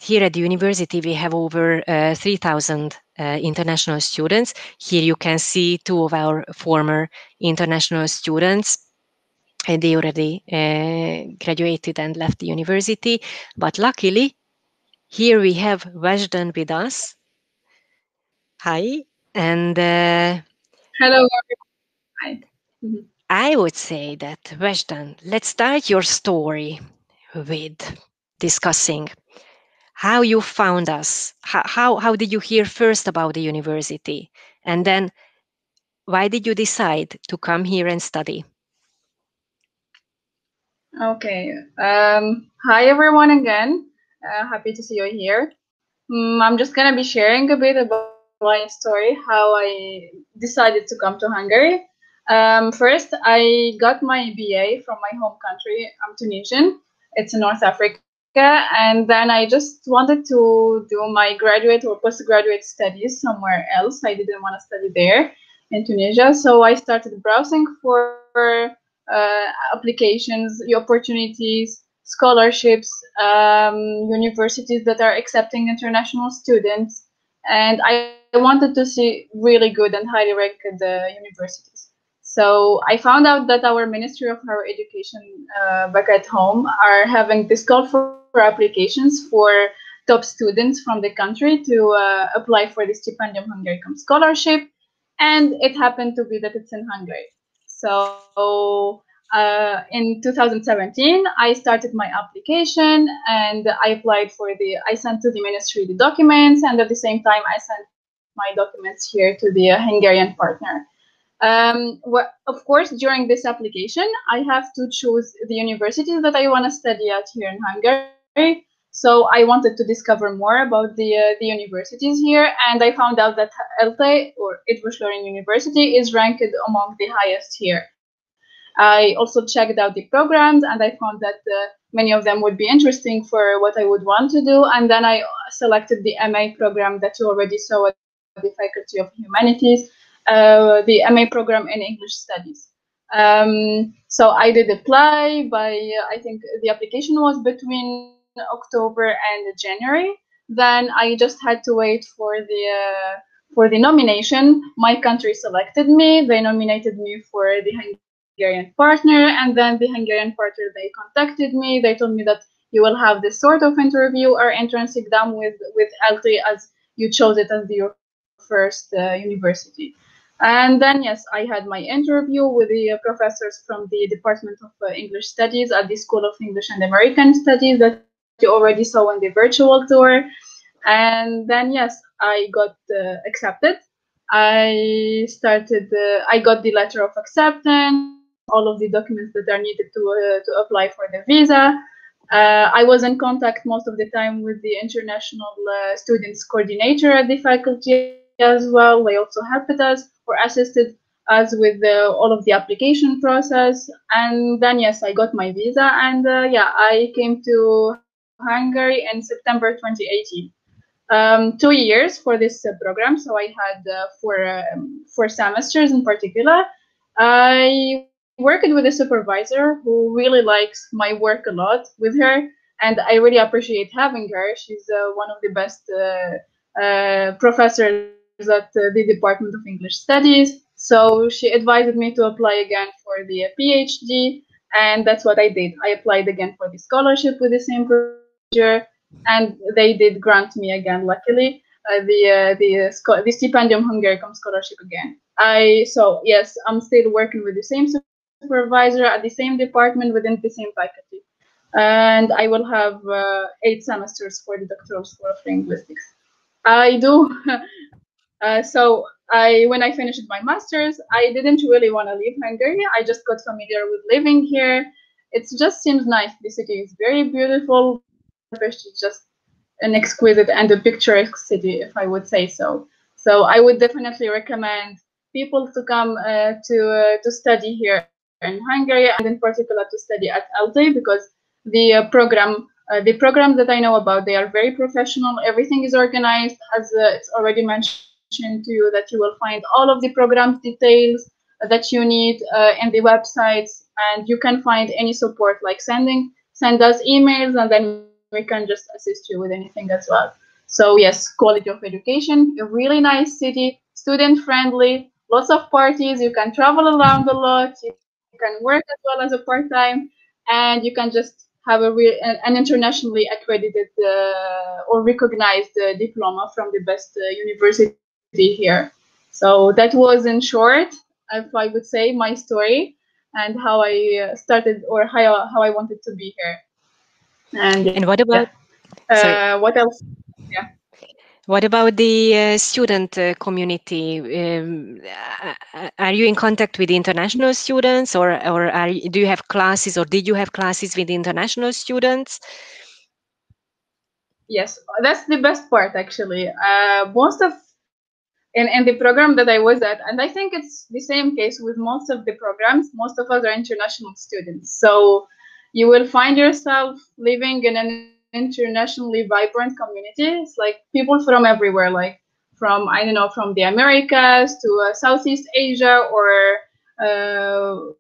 here at the university, we have over 3,000 international students. Here you can see two of our former international students. They already graduated and left the university. But luckily, here we have Wijdene with us. Hi. And hello. Hi. I would say that, Wijdene, let's start your story with discussing how you found us. How did you hear first about the university? And then why did you decide to come here and study? Okay. Hi, everyone, again. Happy to see you here. I'm just going to be sharing a bit about my story, how I decided to come to Hungary. First, I got my BA from my home country. I'm Tunisian. It's in North Africa. And then I just wanted to do my graduate or postgraduate studies somewhere else. I didn't want to study there in Tunisia. So I started browsing for applications, opportunities, scholarships, universities that are accepting international students. And I wanted to see really good and highly ranked universities. So I found out that our Ministry of Higher Education back at home are having this call for applications for top students from the country to apply for the Stipendium Hungaricum scholarship. And it happened to be that it's in Hungary. So in 2017, I started my application and I applied I sent to the ministry the documents, and at the same time, I sent my documents here to the Hungarian partner. Of course, during this application, I have to choose the universities that I want to study at here in Hungary. So I wanted to discover more about the universities here, and I found out that ELTE, or Eötvös Loránd University, is ranked among the highest here. I also checked out the programs, and I found that many of them would be interesting for what I would want to do. And then I selected the MA program that you already saw at the Faculty of Humanities, the MA program in English Studies. So I did apply I think the application was between October and January. Then I just had to wait for the nomination. My country selected me. They nominated me for the Hungarian partner, and then the Hungarian partner, they contacted me. They told me that you will have this sort of interview or entrance exam with ELTE, as you chose it as your first university. And then, yes, I had my interview with the professors from the Department of English Studies at the School of English and American Studies that you already saw on the virtual tour. And then, yes, I got accepted. I got the letter of acceptance, all of the documents that are needed to apply for the visa. I was in contact most of the time with the international students coordinator at the faculty as well. They also helped us or assisted us with all of the application process. And then, yes, I got my visa, and I came to Hungary in September 2018. 2 years for this program, so I had four semesters in particular. I worked with a supervisor who really likes my work a lot with her, and I really appreciate having her. She's one of the best professors at the Department of English Studies. So she advised me to apply again for the PhD, and that's what I did. I applied again for the scholarship with the same procedure, and they did grant me again, luckily, the Stipendium Hungaricum scholarship again. So yes, I'm still working with the same supervisor at the same department within the same faculty, and I will have 8 semesters for the doctoral school of linguistics. I do. When I finished my master's, I didn't really want to leave Hungary. I just got familiar with living here. It just seems nice. The city is very beautiful. Budapest is just an exquisite and a picturesque city, if I would say so. So I would definitely recommend people to come to study here in Hungary, and in particular to study at ELTE, because the programs that I know about, they are very professional. Everything is organized, as it's already mentioned to you, that you will find all of the program details that you need in the websites, and you can find any support, like send us emails, and then we can just assist you with anything as well. So yes, quality of education, a really nice city, student friendly, lots of parties. You can travel around a lot. You can work as well as a part-time, and you can just have an internationally accredited or recognized diploma from the best university here. So that was, in short, if I would say, my story and how I started, or how I wanted to be here. And what about, what else? Yeah. What about the student community? Are you in contact with international students, or do you have classes, or did you have classes with international students? Yes, that's the best part actually. Most of in the program that I was at, and I think it's the same case with most of the programs. Most of us are international students, so you will find yourself living in an internationally vibrant community. It's like people from everywhere, like from, I don't know, from the Americas to Southeast Asia, or the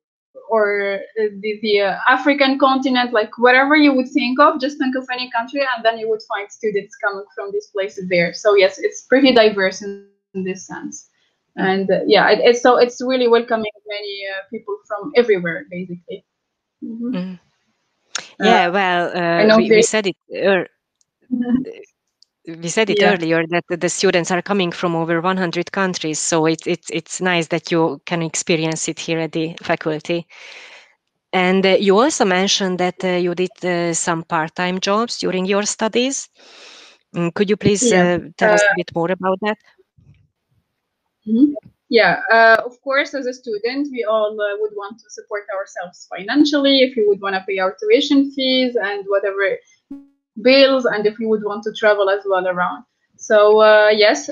African continent, like whatever you would think of, just think of any country, and then you would find students coming from these places there. So yes, it's pretty diverse in this sense. And it's really welcoming many people from everywhere, basically. Mm-hmm. Yeah, well, I know we said it. We said it yeah. earlier that the students are coming from over 100 countries, so it's nice that you can experience it here at the faculty. And you also mentioned that you did some part-time jobs during your studies. Could you please Yeah. tell us a bit more about that? Mhm. Yeah, of course, as a student, we all would want to support ourselves financially, if we would want to pay our tuition fees and whatever bills, and if we would want to travel as well around. So, yes,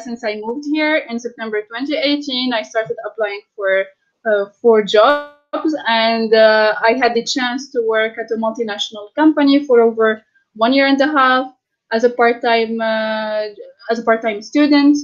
since I moved here in September 2018, I started applying for jobs, and I had the chance to work at a multinational company for over 1 year and a half as a part-time student.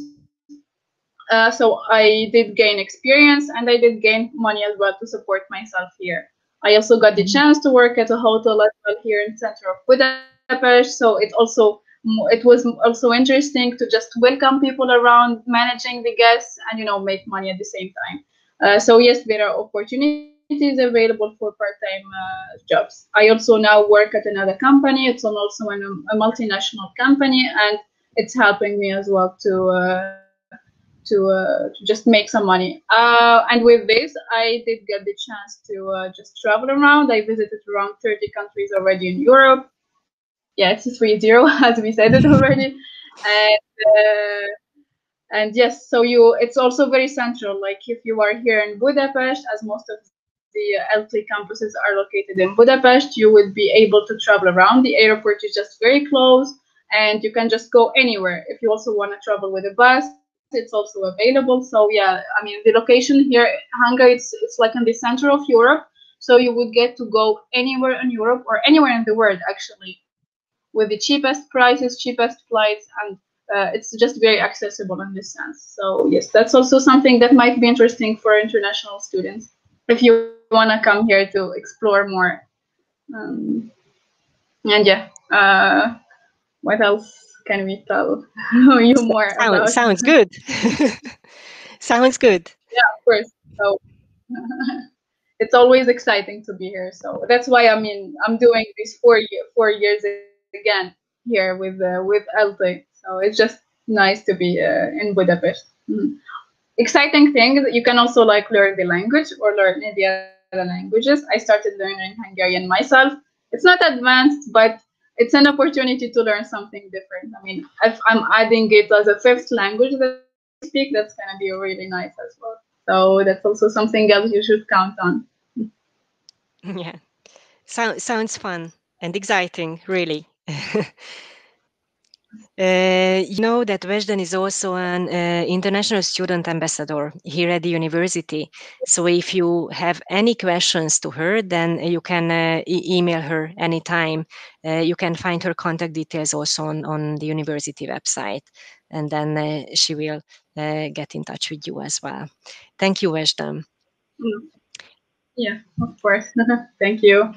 So I did gain experience, and I did gain money as well to support myself here. I also got the chance to work at a hotel as well here in center of Budapest. So it was also interesting to just welcome people around, managing the guests, and make money at the same time. So yes, there are opportunities available for part-time jobs. I also now work at another company. It's also a multinational company, and it's helping me as well to just make some money. And with this, I did get the chance to just travel around. I visited around 30 countries already in Europe. Yeah, it's 30, as we said it already. And yes, so it's also very central. Like if you are here in Budapest, as most of the ELTE campuses are located in Budapest, you would be able to travel around. The airport is just very close, and you can just go anywhere. If you also want to travel with a bus, it's also available. So yeah, I mean, the location here, Hungary, it's like in the center of Europe. So you would get to go anywhere in Europe or anywhere in the world, actually, with the cheapest prices, cheapest flights, and it's just very accessible in this sense. So yes, that's also something that might be interesting for international students if you want to come here to explore more. Um, and yeah, what else can we tell you more about? Sounds good. Sounds good. Yeah, of course. So it's always exciting to be here. So that's why I'm doing these 4 years again here with ELTE. So it's just nice to be in Budapest. Mhm. Exciting thing that you can also like learn the language or learn the other languages. I started learning Hungarian myself. It's not advanced, but it's an opportunity to learn something different. I mean, if I'm adding it as a fifth language that I speak, that's going to be really nice as well. So that's also something else you should count on. Yeah, sounds fun and exciting, really. You know that Wijdene is also an international student ambassador here at the university. So if you have any questions to her, then you can email her anytime. You can find her contact details also on the university website, and then she will get in touch with you as well. Thank you, Wijdene. Mm. Yeah, of course. Thank you.